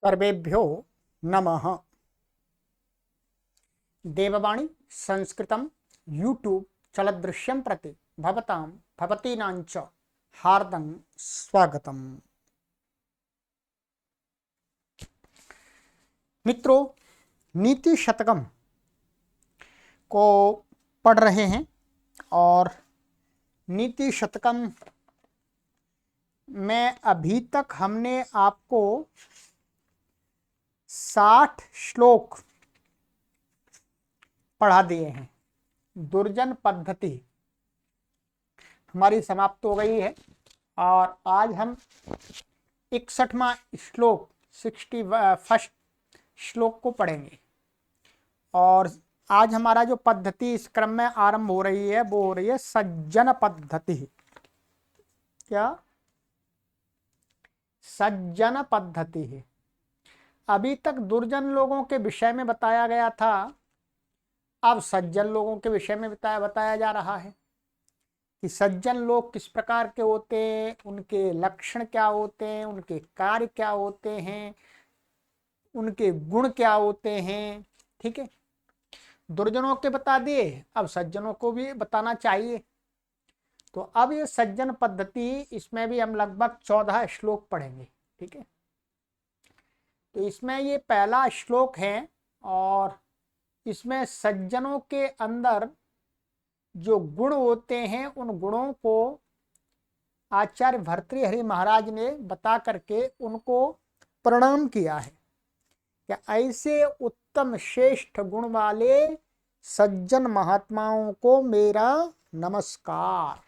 सर्वेभ्यो नमः। देववाणी संस्कृतं यूट्यूब चलदृश्यं प्रति भवतां भवतीनां च हार्दं स्वागतम्। मित्रों, नीति शतकम को पढ़ रहे हैं और नीति शतकम में अभी तक हमने आपको 60 श्लोक पढ़ा दिए हैं। दुर्जन पद्धति हमारी समाप्त हो गई है और आज हम 61वां श्लोक 61st श्लोक को पढ़ेंगे। और आज हमारा जो पद्धति इस क्रम में आरंभ हो रही है वो हो रही है सज्जन पद्धति। क्या? सज्जन पद्धति है। अभी तक दुर्जन लोगों के विषय में बताया गया था, अब सज्जन लोगों के विषय में बताया जा रहा है कि सज्जन लोग किस प्रकार के होते हैं, उनके लक्षण क्या होते हैं, उनके कार्य क्या होते हैं, उनके गुण क्या होते हैं। ठीक है, दुर्जनों के बता दिए, अब सज्जनों को भी बताना चाहिए। तो अब ये सज्जन पद्धति, इसमें भी हम लगभग 14 श्लोक पढ़ेंगे। ठीक है, तो इसमें ये पहला श्लोक है और इसमें सज्जनों के अंदर जो गुण होते हैं उन गुणों को आचार्य भर्तृहरि महाराज ने बता करके उनको प्रणाम किया है कि ऐसे उत्तम श्रेष्ठ गुण वाले सज्जन महात्माओं को मेरा नमस्कार।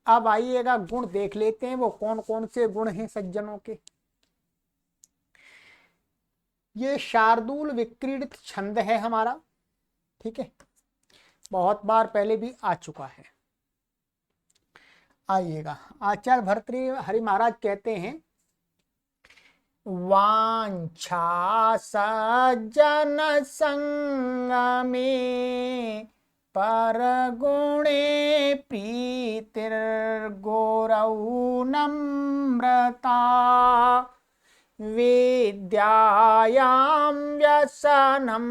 अब आइएगा गुण देख लेते हैं, वो कौन कौन से गुण हैं सज्जनों के। ये शार्दूल विक्रीडित छंद है हमारा। ठीक है, बहुत बार पहले भी आ चुका है। आइएगा, आचार्य भर्तृहरि महाराज कहते हैं, वांछा सज्जन संग में परगुणे प्रीतिर्गौरौ नम्रता विद्यायां व्यसनं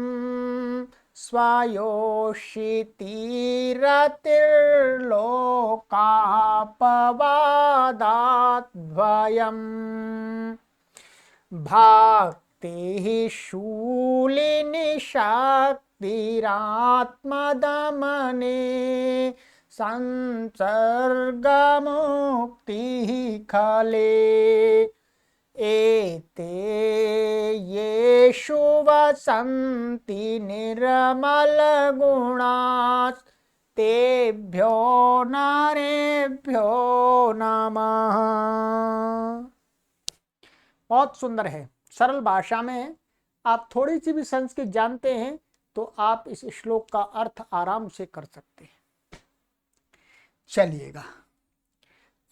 स्वायोषितिरतिर्लोकापवादात् भयम् भक्तिः शूलिनी शक्तिरात्मदमने संसर्गमुक्तिः खले एते येषु वसन्ति निर्मलगुणास् तेभ्यो नरेभ्यो नमः। बहुत सुंदर है, सरल भाषा में। आप थोड़ी सी भी संस्कृत जानते हैं तो आप इस श्लोक का अर्थ आराम से कर सकते हैं। चलिएगा,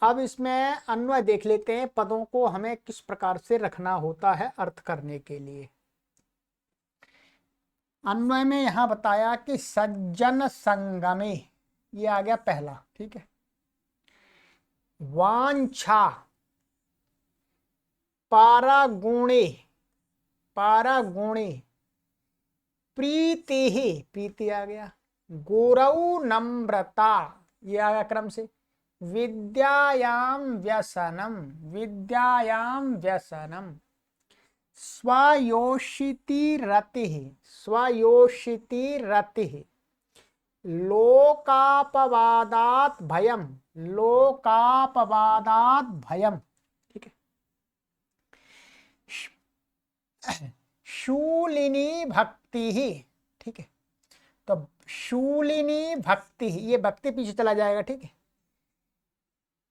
अब इसमें अन्वय देख लेते हैं, पदों को हमें किस प्रकार से रखना होता है अर्थ करने के लिए। अन्वय में यहां बताया कि सज्जन संगमे, ये आ गया पहला। ठीक है, वांछा पारागुणे, पारागुणे प्रीति ही, प्रीति आ गया। गौरव नम्रता, ये आ गया क्रम से। विद्यायां व्यसनम, विद्यायां व्यसनम। स्वायोषिति रतिः, स्वायोषिति रतिः। लोकापवादात् भयम, लोकापवादात् भयम। ठीक है, शूलिनी भक्ति ही। ठीक है, तो शूलिनी भक्ति, ये भक्ति पीछे चला जाएगा। ठीक है,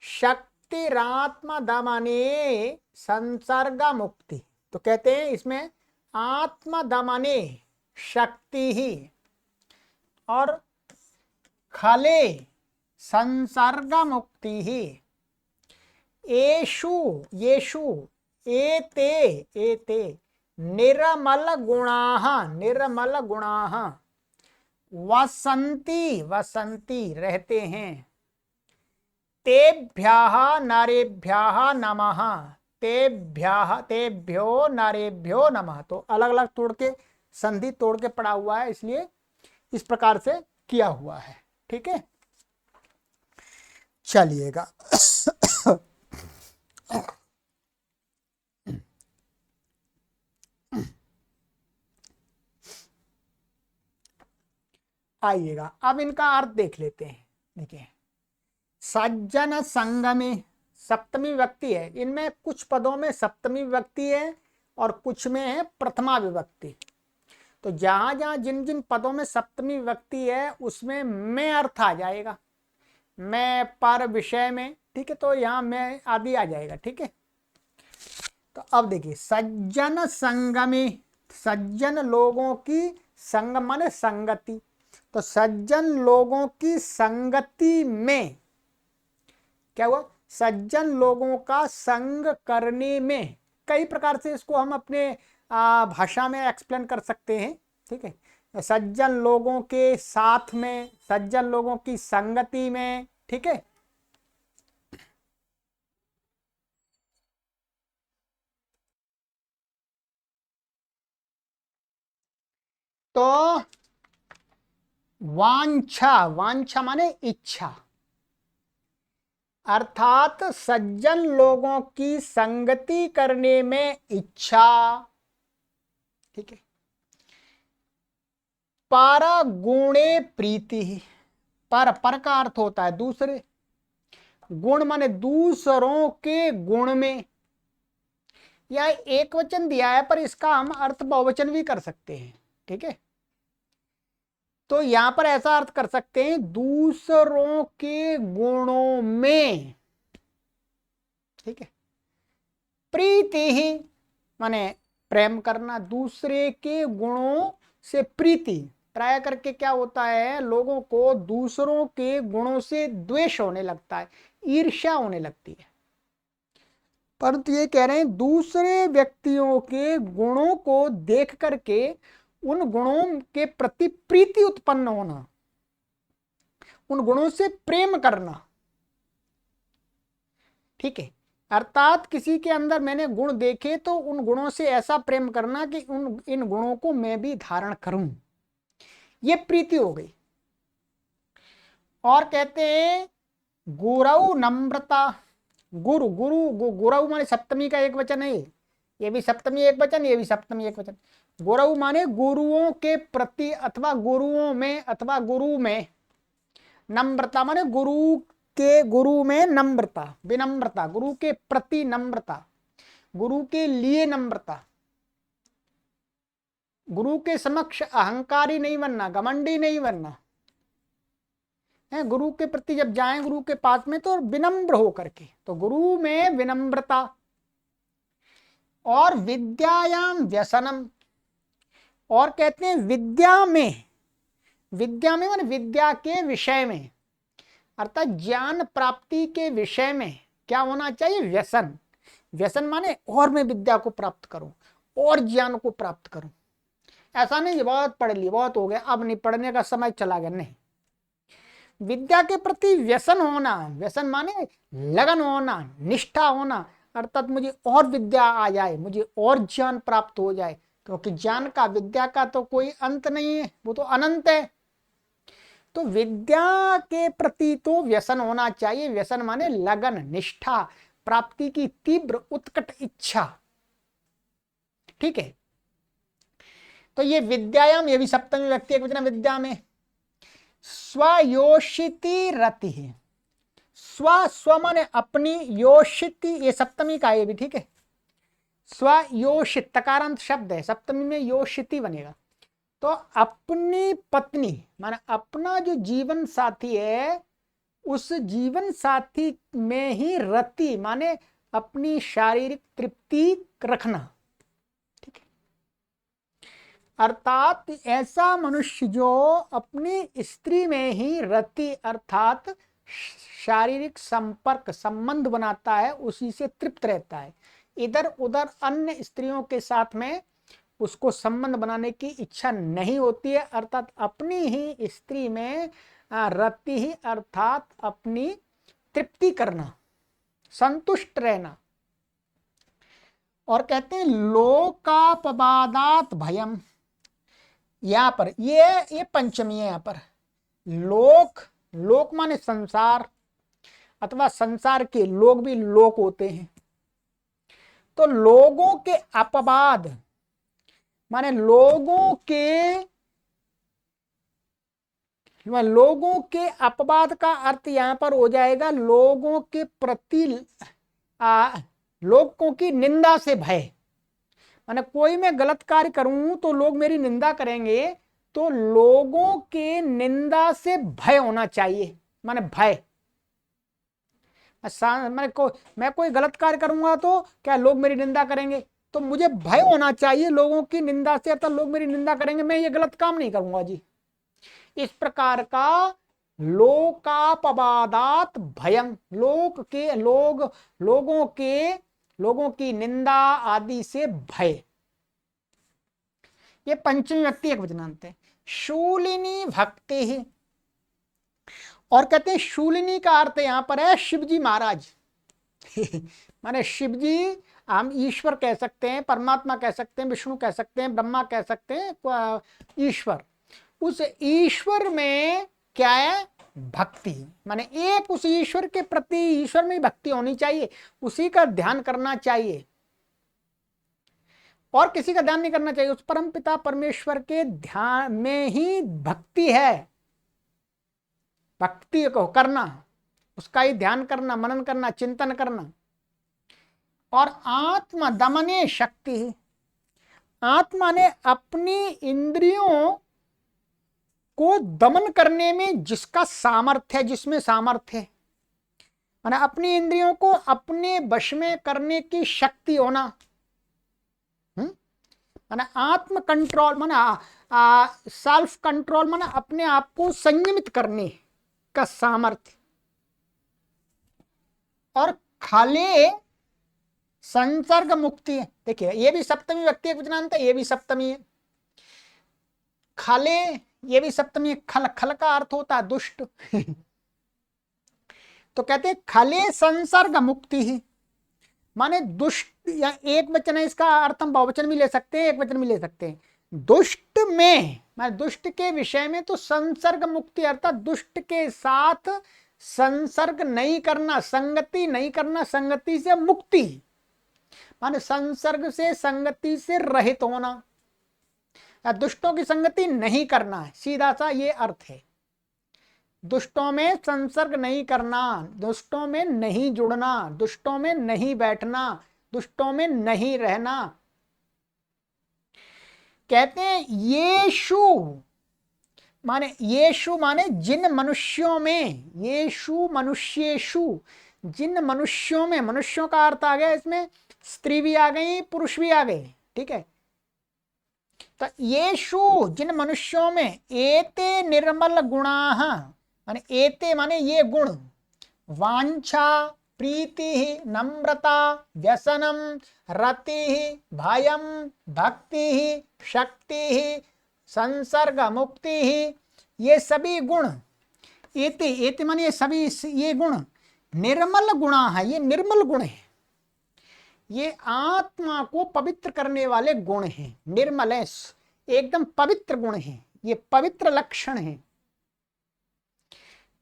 शक्तिरात्म दमने संसर्ग मुक्ति, तो कहते हैं इसमें आत्म दमने शक्ति ही और खले संसर्ग मुक्ति ही। येषु, येषु एते, एते निर्मल गुणाः, निर्मल गुणाः वसन्ति, वसन्ति रहते हैं। तेभ्यः नरेभ्यः नमः, तेभ्यः तेभ्यो नारेभ्यो नमः। तो अलग अलग तोड़ के, संधि तोड़ के पड़ा हुआ है, इसलिए इस प्रकार से किया हुआ है। ठीक है, चलिएगा। आइएगा, अब इनका अर्थ देख लेते हैं। देखिए, सज्जन संगमे सप्तमी विभक्ति है, इनमें कुछ पदों में सप्तमी विभक्ति है और कुछ में है प्रथमा विभक्ति। तो जहां जहां जिन जिन पदों में सप्तमी विभक्ति है उसमें मैं अर्थ आ जाएगा, मैं पर विषय में। ठीक है, तो यहाँ मैं आदि आ जाएगा। ठीक है, तो अब देखिए, सज्जन संगमे, सज्जन लोगों की, संग माने संगति, तो सज्जन लोगों की संगति में क्या हुआ, सज्जन लोगों का संग करने में। कई प्रकार से इसको हम अपने भाषा में एक्सप्लेन कर सकते हैं। ठीक है, सज्जन लोगों के साथ में, सज्जन लोगों की संगति में। ठीक है, तो वांछा, वांछा माने इच्छा, अर्थात सज्जन लोगों की संगति करने में इच्छा। ठीक है, पर गुणे प्रीति, पर का अर्थ होता है दूसरे, गुण माने दूसरों के गुण में। यह एक वचन दिया है पर इसका हम अर्थ बहुवचन भी कर सकते हैं। ठीक है, तो यहां पर ऐसा अर्थ कर सकते हैं, दूसरों के गुणों में। ठीक है, प्रीति ही माने प्रेम करना, दूसरे के गुणों से प्रीति। प्राय करके क्या होता है, लोगों को दूसरों के गुणों से द्वेष होने लगता है, ईर्ष्या होने लगती है। परंतु ये कह रहे हैं, दूसरे व्यक्तियों के गुणों को देख करके उन गुणों के प्रति प्रीति उत्पन्न होना, उन गुणों से प्रेम करना। ठीक है, अर्थात किसी के अंदर मैंने गुण देखे तो उन गुणों से ऐसा प्रेम करना कि इन गुणों को मैं भी धारण करूं, ये प्रीति हो गई। और कहते हैं गुरु नम्रता, गुरु गुरु गुरु माने सप्तमी का एक वचन है, ये भी सप्तमी एक वचन, ये भी सप्तमी एक वचन। गुरु माने गुरुओं के प्रति अथवा गुरुओं में अथवा गुरु में। नम्रता माने गुरु में नम्रता, विनम्रता, गुरु के प्रति नम्रता, गुरु के लिए नम्रता, गुरु के समक्ष अहंकारी नहीं बनना, घमंडी नहीं बनना है। गुरु के प्रति जब जाएं गुरु के पास में तो विनम्र हो करके, तो गुरु में विनम्रता। और विद्यायाम व्यसनम, और कहते हैं विद्या में, विद्या में माने विद्या के विषय में, अर्थात ज्ञान प्राप्ति के विषय में क्या होना चाहिए, व्यसन। व्यसन माने और मैं विद्या को प्राप्त करूं और ज्ञान को प्राप्त करूं। ऐसा नहीं बहुत पढ़ ली, बहुत हो गया, अब नहीं पढ़ने का समय चला गया, नहीं। विद्या के प्रति व्यसन होना, व्यसन माने लगन होना, निष्ठा होना, अर्थात मुझे और विद्या आ जाए, मुझे और ज्ञान प्राप्त हो जाए, क्योंकि ज्ञान का, विद्या का तो कोई अंत नहीं है, वो तो अनंत है। तो विद्या के प्रति तो व्यसन होना चाहिए। व्यसन माने लगन, निष्ठा, प्राप्ति की तीव्र उत्कट इच्छा। ठीक है, तो ये विद्यायाम, ये भी सप्तमी विभक्ति एक वचन विद्या में। स्वयोषिति रति है, स्व माने अपनी, योषिति ये सप्तमी का है, ये भी ठीक है। स्वयोषित तकारांत शब्द है, सप्तमी में योषिति बनेगा। तो अपनी पत्नी माने अपना जो जीवन साथी है, उस जीवन साथी में ही रति माने अपनी शारीरिक तृप्ति रखना। ठीक है, अर्थात ऐसा मनुष्य जो अपनी स्त्री में ही रति अर्थात शारीरिक संपर्क संबंध बनाता है, उसी से तृप्त रहता है। इधर उधर अन्य स्त्रियों के साथ में उसको संबंध बनाने की इच्छा नहीं होती है, अर्थात अपनी ही स्त्री में रति ही अर्थात अपनी तृप्ति करना, संतुष्ट रहना। और कहते हैं लोकापवादात भयम। यहां पर ये पंचमी है। यहां पर लोक, लोक माने संसार अथवा संसार के लोग भी लोक होते हैं। तो लोगों के अपवाद माने लोगों के अपवाद का अर्थ यहां पर हो जाएगा लोगों के प्रति लोगों की निंदा से भय। माने कोई मैं गलत कार्य करूं तो लोग मेरी निंदा करेंगे, तो लोगों के निंदा से भय होना चाहिए। माने भय, मैं कोई गलत कार्य करूंगा तो क्या लोग मेरी निंदा करेंगे, तो मुझे भय होना चाहिए लोगों की निंदा से, अर्थात लोग मेरी निंदा करेंगे, मैं ये गलत काम नहीं करूंगा जी। इस प्रकार का लोकापवादात भयं, लोगों की निंदा आदि से भय। ये पंचमी व्यक्ति एक वचनांत है। शूलिनी भक्ति ही, और कहते हैं शूलिनी का अर्थ यहां पर है शिवजी महाराज। माने शिवजी, हम ईश्वर कह सकते हैं, परमात्मा कह सकते हैं, विष्णु कह सकते हैं, ब्रह्मा कह सकते हैं, ईश्वर। उस ईश्वर में क्या है? भक्ति। माने एक उस ईश्वर के प्रति, ईश्वर में भक्ति होनी चाहिए, उसी का ध्यान करना चाहिए और किसी का ध्यान नहीं करना चाहिए। उस परम पिता परमेश्वर के ध्यान में ही भक्ति है। भक्ति को करना, उसका ही ध्यान करना, मनन करना, चिंतन करना। और आत्मा दमने शक्ति, आत्मा ने अपनी इंद्रियों को दमन करने में जिसका सामर्थ्य है, जिसमें सामर्थ्य है, माने अपनी इंद्रियों को अपने वश में करने की शक्ति होना। माने आत्म कंट्रोल, माने सेल्फ कंट्रोल, माने अपने आप को संयमित करने का सामर्थ्य। और खाले संसर्ग मुक्ति है। देखिए ये भी सप्तमी व्यक्ति एक वचनांत है, ये भी सप्तमी है। खाले, ये भी सप्तमी है। खल, खल का अर्थ होता है दुष्ट। तो कहते हैं खले संसर्ग मुक्ति ही, माने दुष्ट, या एक वचन है इसका अर्थ, हम बहुवचन भी ले सकते हैं, एक वचन भी ले सकते हैं। दुष्ट में, माने दुष्ट के विषय में तो संसर्ग मुक्ति, अर्थात दुष्ट के साथ संसर्ग नहीं करना, संगति नहीं करना, संगति से मुक्ति, माने संसर्ग से, संगति से रहित होना, दुष्टों की संगति नहीं करना है, सीधा सा ये अर्थ है। दुष्टों में संसर्ग नहीं करना, दुष्टों में नहीं जुड़ना, दुष्टों में नहीं बैठना, दुष्टों में नहीं रहना। कहते हैं येषु माने जिन मनुष्यों में, येषु मनुष्येषु, जिन मनुष्यों में, मनुष्यों का अर्थ आ गया इसमें स्त्री भी आ गई, पुरुष भी आ गए, ठीक है। तो येषु जिन मनुष्यों में, एते निर्मल गुणाः, माने एते माने ये गुण, वांछा, प्रीति, नम्रता, व्यसनम, रति, भयम, भक्ति, शक्ति, संसर्ग मुक्ति, ये सभी गुण, एते, एते माने ये सभी, ये गुण निर्मल गुणा है, ये निर्मल गुण है, ये आत्मा को पवित्र करने वाले गुण हैं, निर्मल है, एकदम पवित्र गुण हैं, ये पवित्र लक्षण हैं।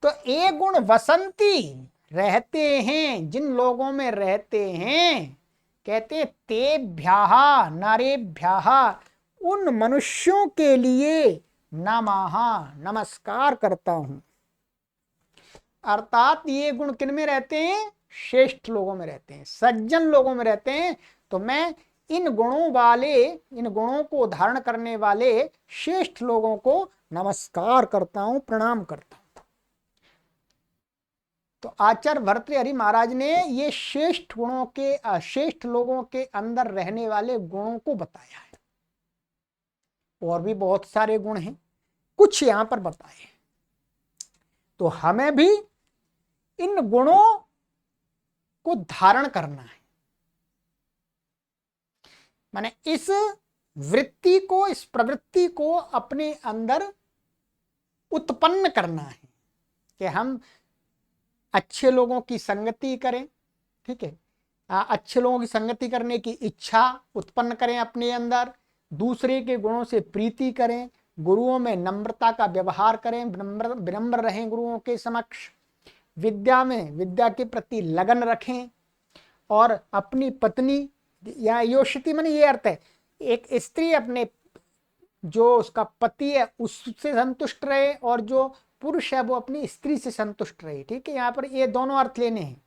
तो ये गुण वसंती, रहते हैं, जिन लोगों में रहते हैं, कहते तेभ्यः नरेभ्यः, उन मनुष्यों के लिए नमः, नमस्कार करता हूं। अर्थात ये गुण किन में रहते हैं? श्रेष्ठ लोगों में रहते हैं, सज्जन लोगों में रहते हैं। तो मैं इन गुणों वाले, इन गुणों को धारण करने वाले श्रेष्ठ लोगों को नमस्कार करता हूं, प्रणाम करता हूं। तो आचार्य भर्तृहरि महाराज ने ये श्रेष्ठ गुणों के, श्रेष्ठ लोगों के अंदर रहने वाले गुणों को बताया है। और भी बहुत सारे गुण हैं, कुछ यहां पर बताए। तो हमें भी इन गुणों को धारण करना है, माने इस वृत्ति को, इस प्रवृत्ति को अपने अंदर उत्पन्न करना है कि हम अच्छे लोगों की संगति करें, ठीक है, अच्छे लोगों की संगति करने की इच्छा उत्पन्न करें अपने अंदर, दूसरे के गुणों से प्रीति करें, गुरुओं में नम्रता का व्यवहार करें, विनम्र रहें गुरुओं के समक्ष, विद्या में विद्या के प्रति लगन रखें, और अपनी पत्नी या योषिति माने ये अर्थ है एक स्त्री अपने जो उसका पति है उससे संतुष्ट रहे, और जो पुरुष है वो अपनी स्त्री से संतुष्ट रहे। ठीक है, यहाँ पर ये दोनों अर्थ लेने हैं।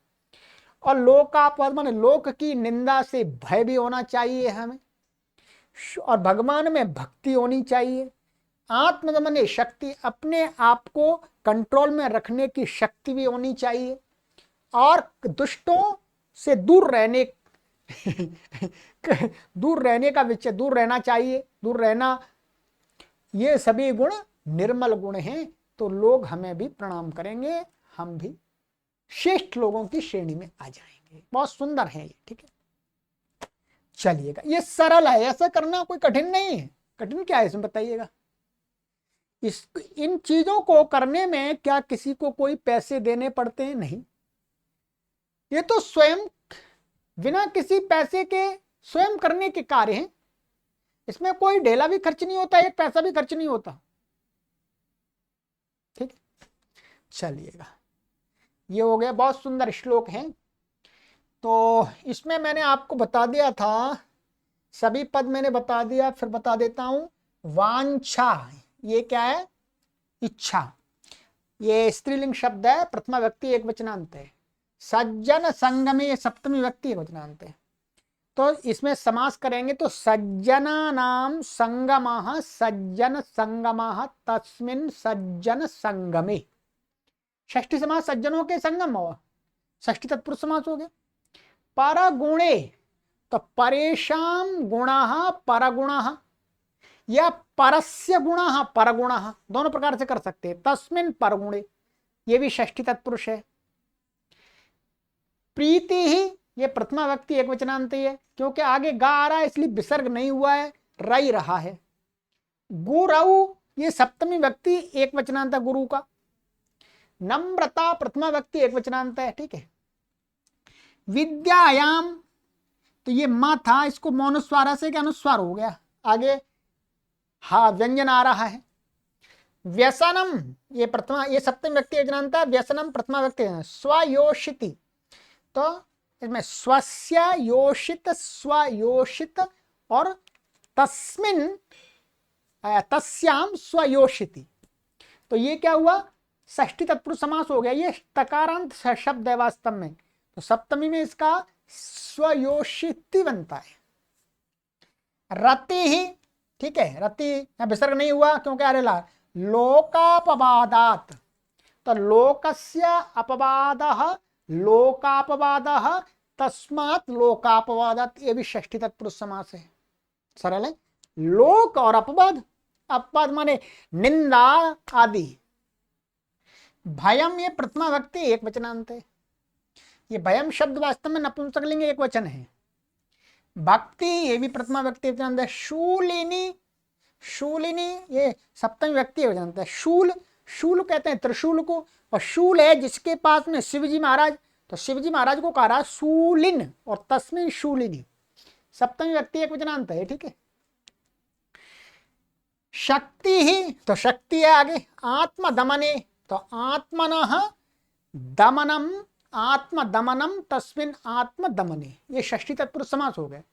और लोकापवाद माने लोक की निंदा से भय भी होना चाहिए हमें, और भगवान में भक्ति होनी चाहिए। आत्मदमन शक्ति, अपने आप को कंट्रोल में रखने की शक्ति भी होनी चाहिए, और दुष्टों से दूर रहने दूर रहना चाहिए, दूर रहना। ये सभी गुण निर्मल गुण हैं, तो लोग हमें भी प्रणाम करेंगे, हम भी श्रेष्ठ लोगों की श्रेणी में आ जाएंगे। बहुत सुंदर है ये। ठीक है, चलिएगा, ये सरल है, ऐसा करना कोई कठिन नहीं है। कठिन क्या है इसमें बताइएगा? इन चीजों को करने में क्या किसी को कोई पैसे देने पड़ते हैं? नहीं, ये तो स्वयं बिना किसी पैसे के स्वयं करने के कार्य हैं। इसमें कोई ढेला भी खर्च नहीं होता, एक पैसा भी खर्च नहीं होता। ठीक है, चलिएगा, ये हो गया। बहुत सुंदर श्लोक है। तो इसमें मैंने आपको बता दिया था, सभी पद मैंने बता दिया, फिर बता देता हूं। वांछा, ये क्या है? इच्छा। ये स्त्रीलिंग शब्द है, प्रथमा व्यक्ति एक वचनांत है। सज्जन संगमे सप्तमी व्यक्ति एक वचनांत है। तो इसमें समास करेंगे तो सज्जना नाम संगमः, सज्जन संगमः तस्मिन् सज्जन संगमे। षष्ठी समास सज्जनों के संगम हुआ, षष्ठी तत्पुरुष समास हो गया। परगुणे, तो परेशान गुणः परगुणः, या परस्य गुणः परगुणः, दोनों प्रकार से कर सकते हैं। तस्मिन् परगुणे, ये भी षष्ठी तत्पुरुष है। प्रीति ही, ये प्रथमा व्यक्ति एक वचनांत है, क्योंकि आगे गा आ रहा है इसलिए विसर्ग नहीं हुआ है, रई रहा है। गुरु, ये सप्तमी व्यक्ति एक वचनांत है गुरु का। नम्रता प्रथमा व्यक्ति एक वचनांत है। ठीक है, विद्यायाम, तो ये मां था, इसको मौनुस्वार से क्या अनुस्वार हो गया, आगे हा व्यंजन आ रहा है। व्यसनम, ये प्रथमा, ये सप्तमी व्यक्ति एक वचनांत है। व्यसनम प्रथमा व्यक्ति, स्वयोषिति, तो इसमें स्वस्य योषित, स्वयोषित, और तस्मिन् तस्याम स्वयोषिति, तो ये क्या हुआ? षष्ठी तत्पुरुष समास हो गया। ये तकारांत शब्द है वास्तव में, तो सप्तमी में इसका स्वयोषिति बनता है। रति ही, ठीक है, रति विसर्ग नहीं हुआ क्योंकि अरे ला लोकापवादात, तो लोकस्य अपवादः लोकापवादः तस्मात् लोकापवादात्, ये भी षष्ठी तत्पुरुष समास है। सरल है। लोक और अपवाद, अपवाद माने निंदा आदि। भयम, ये प्रथमा व्यक्ति एक वचनांत है। ये भयम शब्द वास्तव में नपुंसकलिंग एक वचन है। भक्ति, ये भी प्रथमा व्यक्ति वचनांत है। शूलिनी, शूलिनी ये सप्तमी व्यक्ति वचनांत है। शूल, शूल कहते हैं त्रिशूल को, और शूल है जिसके पास में शिवजी महाराज, तो शिवजी महाराज को कहा रहा शूलिन, और तस्मिन् शूलिनी, सप्तमी व्यक्ति एक वचनांत है। ठीक है, शक्ति ही, तो शक्ति है आगे। आत्मदमने, तो आत्मनः दमनम, आत्मदमनम तस्मिन् आत्मदमने, ये षष्ठी तत्पुरुष समास हो गए।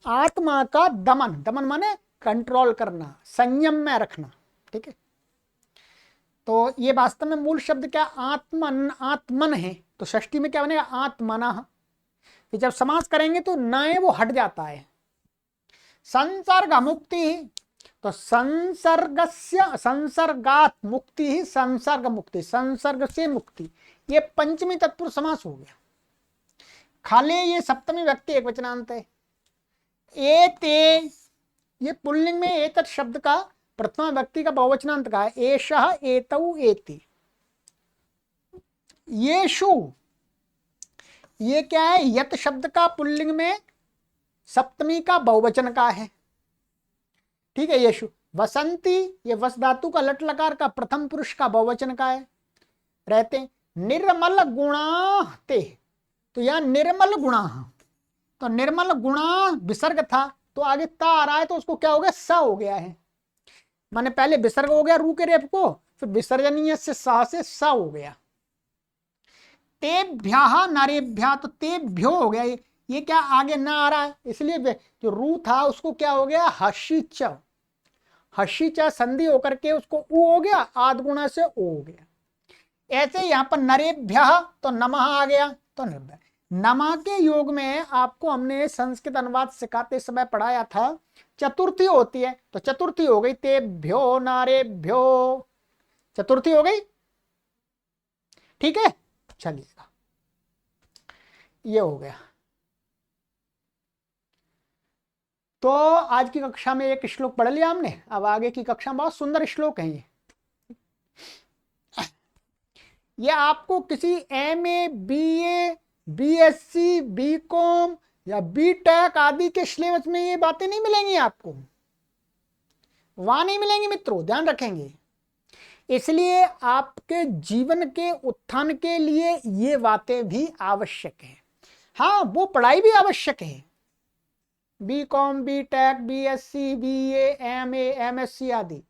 आत्मा का दमन, दमन माने कंट्रोल करना, संयम में रखना। ठीक है, तो ये वास्तव में मूल शब्द क्या? आत्मन, आत्मन है, तो षष्ठी में क्या बनेगा? आत्मनः। जब समास करेंगे तो नए वो हट जाता है। संसर्ग मुक्ति, तो संसर्गस्य, संसर्गात मुक्ति ही संसर्ग मुक्ति, संसर्ग से मुक्ति, ये पंचमी तत्पुरुष समास हो गया। खाली ये सप्तमी व्यक्ति एक वचनांत है। एते, ये पुल्लिंग में एतत् शब्द का प्रथमा व्यक्ति का बहुवचनांत का है। एषः, एतौ, एति। येषु, ये क्या है? यत शब्द का पुल्लिंग में सप्तमी का बहुवचन का है। ठीक है, येषु। वसंती, ये वस धातु का लट लकार का प्रथम पुरुष का बहुवचन का है। रहते। निर्मल गुणा ते, तो यहां निर्मल गुणा, तो निर्मल गुणा विसर्ग था, तो आगे ता आ रहा है तो उसको क्या हो गया, स हो गया है। माने पहले विसर्ग हो गया रू के रेप को, फिर विसर्जनीय से सा से स हो गया। तेभ्यः नारेभ्यः, तो तेभ्यो हो गया, ये क्या आगे ना आ रहा है, इसलिए जो रू था उसको क्या हो गया, हशी च, हशी च संधि होकर के उसको उ हो गया, आद गुणा से ओ हो गया। ऐसे यहाँ पर नरेभ्यः तो नमः आ गया, तो नमा के योग में आपको हमने संस्कृत अनुवाद सिखाते समय पढ़ाया था, चतुर्थी होती है, तो चतुर्थी हो गई तेभ्यो नारेभ्यो, चतुर्थी हो गई, ठीक है। चलिएगा, ये हो गया। तो आज की कक्षा में एक श्लोक पढ़ लिया हमने, अब आगे की कक्षा में बहुत सुंदर श्लोक है ये आपको किसी MA BA BSc BCom या BTech आदि के सिलेबस में ये बातें नहीं मिलेंगी, आपको वहां नहीं मिलेंगी मित्रों, ध्यान रखेंगे। इसलिए आपके जीवन के उत्थान के लिए ये बातें भी आवश्यक है। हाँ, वो पढ़ाई भी आवश्यक है, BCom BTech BSc BA MA MSc आदि,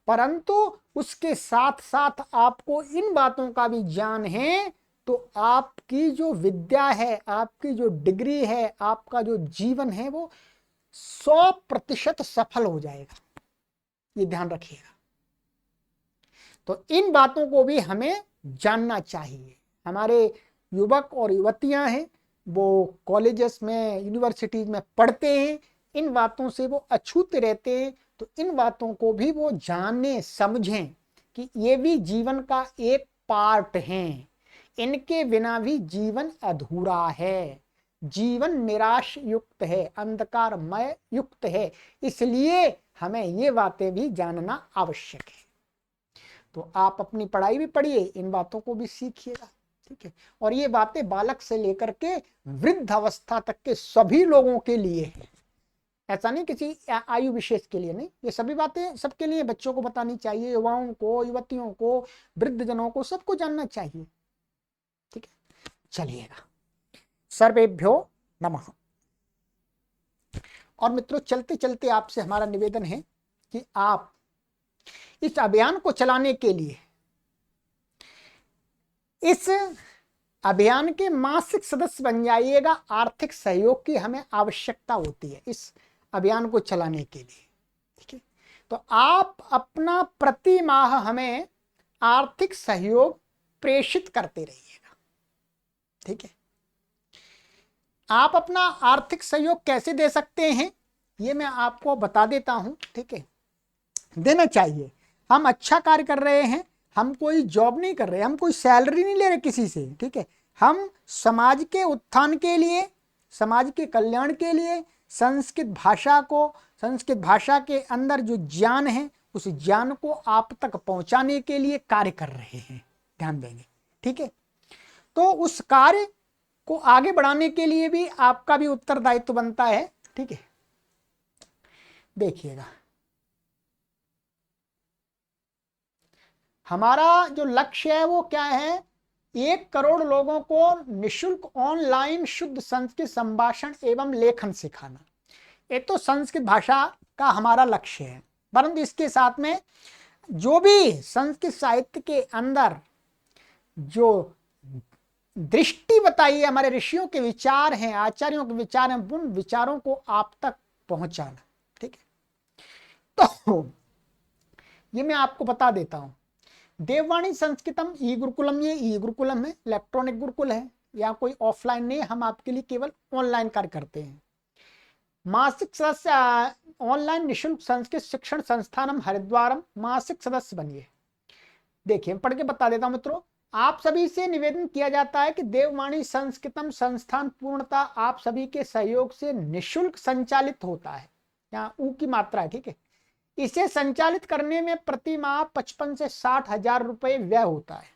परंतु उसके साथ साथ आपको इन बातों का भी ज्ञान है, तो आपकी जो विद्या है, आपकी जो डिग्री है, आपका जो जीवन है, वो 100% सफल हो जाएगा, ये ध्यान रखिएगा। तो इन बातों को भी हमें जानना चाहिए। हमारे युवक और युवतियां हैं, वो कॉलेजेस में यूनिवर्सिटीज में पढ़ते हैं, इन बातों से वो अछूत रहते हैं, तो इन बातों को भी वो जाने समझें कि ये भी जीवन का एक पार्ट है, इनके बिना भी जीवन अधूरा है, जीवन निराश युक्त है, अंधकारमय युक्त है, इसलिए हमें ये बातें भी जानना आवश्यक है। तो आप अपनी पढ़ाई भी पढ़िए, इन बातों को भी सीखिएगा, ठीक है। और ये बातें बालक से लेकर के वृद्ध अवस्था तक के सभी लोगों के लिए है, ऐसा नहीं किसी आयु विशेष के लिए नहीं, ये सभी बातें सबके लिए, बच्चों को बतानी चाहिए, युवाओं को, युवतियों को, वृद्धजनों को, सबको जानना चाहिए, ठीक है। चलिएगा, सर्वेभ्यो नमः। और मित्रों, चलते चलते आपसे हमारा निवेदन है कि आप इस अभियान को चलाने के लिए, इस अभियान के मासिक सदस्य बन जाइएगा। आर्थिक सहयोग की हमें आवश्यकता होती है इस अभियान को चलाने के लिए, ठीक है। तो आप अपना प्रति माह हमें आर्थिक सहयोग प्रेषित करते रहिएगा, ठीक है। आप अपना आर्थिक सहयोग कैसे दे सकते हैं, ये मैं आपको बता देता हूं, ठीक है। देना चाहिए, हम अच्छा कार्य कर रहे हैं, हम कोई जॉब नहीं कर रहे, हम कोई सैलरी नहीं ले रहे किसी से, ठीक है। हम समाज के उत्थान के लिए, समाज के कल्याण के लिए, संस्कृत भाषा को, संस्कृत भाषा के अंदर जो ज्ञान है, उस ज्ञान को आप तक पहुंचाने के लिए कार्य कर रहे हैं, ध्यान देंगे, ठीक है। तो उस कार्य को आगे बढ़ाने के लिए भी आपका भी उत्तरदायित्व बनता है, ठीक है। देखिएगा, हमारा जो लक्ष्य है वो क्या है, 1 करोड़ लोगों को निशुल्क ऑनलाइन शुद्ध संस्कृत संभाषण एवं लेखन सिखाना। ये तो संस्कृत भाषा का हमारा लक्ष्य है, परंतु इसके साथ में जो भी संस्कृत साहित्य के अंदर जो दृष्टि बताई है, हमारे ऋषियों के विचार हैं, आचार्यों के विचार हैं, उन विचारों को आप तक पहुंचाना, ठीक है। तो ये मैं आपको बता देता हूं, देववाणी संस्कृतम ई गुरुकुलम, ये ई गुरुकुलम है, इलेक्ट्रॉनिक गुरुकुल है, या कोई ऑफलाइन नहीं, हम आपके लिए केवल ऑनलाइन कार्य करते हैं। मासिक सदस्य ऑनलाइन निःशुल्क संस्कृत शिक्षण संस्थानम हरिद्वारम, मासिक सदस्य बनिए। देखिए पढ़ के बता देता हूं मित्रों, आप सभी से निवेदन किया जाता है कि देववाणी संस्कृतम संस्थान पूर्णतः आप सभी के सहयोग से निःशुल्क संचालित होता है, यहाँ ऊ की मात्रा है, ठीक है। इसे संचालित करने में प्रति माह 55 से 60 हजार रुपए व्यय होता है,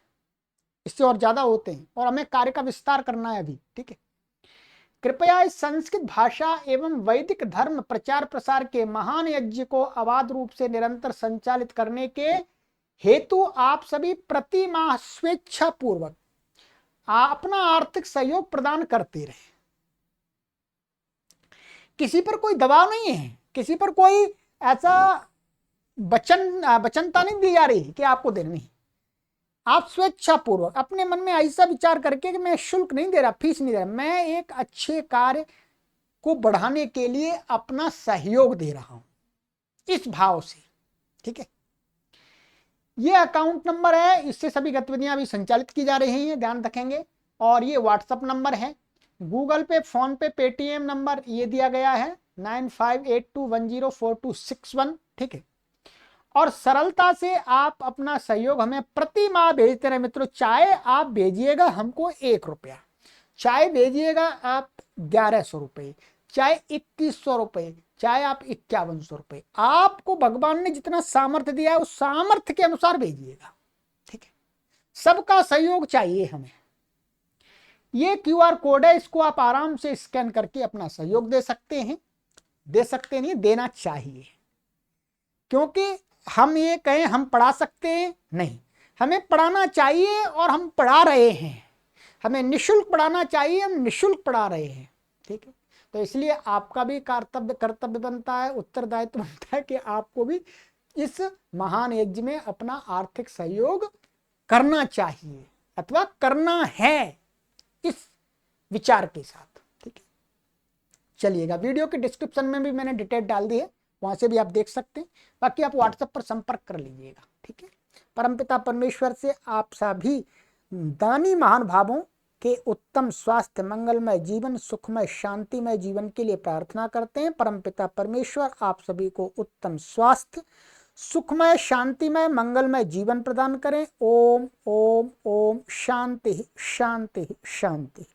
इससे और ज्यादा होते हैं, और हमें कार्य का विस्तार करना है अभी, ठीक है। कृपया इस संस्कृत भाषा एवं वैदिक धर्म प्रचार प्रसार के महान यज्ञ को अबाध रूप से निरंतर संचालित करने के हेतु आप सभी प्रति माह स्वेच्छा पूर्वक अपना आर्थिक सहयोग प्रदान करते रहे। किसी पर कोई दबाव नहीं है, किसी पर कोई ऐसा वचनता नहीं दी जा रही कि आपको देनी है। आप स्वेच्छा पूर्वक अपने मन में ऐसा विचार करके कि मैं शुल्क नहीं दे रहा, फीस नहीं दे रहा, मैं एक अच्छे कार्य को बढ़ाने के लिए अपना सहयोग दे रहा हूं, इस भाव से। ठीक है, ये अकाउंट नंबर है, इससे सभी गतिविधियां भी संचालित की जा रही हैं, ध्यान रखेंगे। और ये व्हाट्सएप नंबर है, गूगल पे, फोन पे, पेटीएम नंबर ये दिया गया है 9582104261। ठीक है, और सरलता से आप अपना सहयोग हमें प्रति माह भेजते रहे मित्रों। चाहे आप भेजिएगा हमको 1 रुपया, चाहे भेजिएगा आप 1100 रुपये, चाहे 2100 रुपये, चाहे आप 5100 रुपये, आपको भगवान ने जितना सामर्थ्य दिया है उस सामर्थ्य के अनुसार भेजिएगा। ठीक है, सबका सहयोग चाहिए हमें। ये QR कोड है, इसको आप आराम से स्कैन करके अपना सहयोग दे सकते हैं, दे सकते नहीं, देना चाहिए। क्योंकि हम ये कहें हम पढ़ा सकते हैं, नहीं, हमें पढ़ाना चाहिए और हम पढ़ा रहे हैं। हमें निःशुल्क पढ़ाना चाहिए, हम निःशुल्क पढ़ा रहे हैं। ठीक है, तो इसलिए आपका भी कर्तव्य बनता है, उत्तरदायित्व बनता है कि आपको भी इस महान यज्ञ में अपना आर्थिक सहयोग करना चाहिए अथवा करना है, इस विचार के साथ। ठीक है, चलिएगा, वीडियो के डिस्क्रिप्शन में भी मैंने डिटेल डाल दी है, वहां से भी आप देख सकते हैं। बाकी आप व्हाट्सएप पर संपर्क कर लीजिएगा। ठीक है, परमपिता परमेश्वर से आप सभी दानी महान भावों के उत्तम स्वास्थ्य, मंगलमय जीवन, सुखमय शांतिमय जीवन के लिए प्रार्थना करते हैं। परमपिता परमेश्वर आप सभी को उत्तम स्वास्थ्य, सुखमय शांतिमय मंगलमय जीवन प्रदान करें। ओम ओम ओम शांति शांति शांति।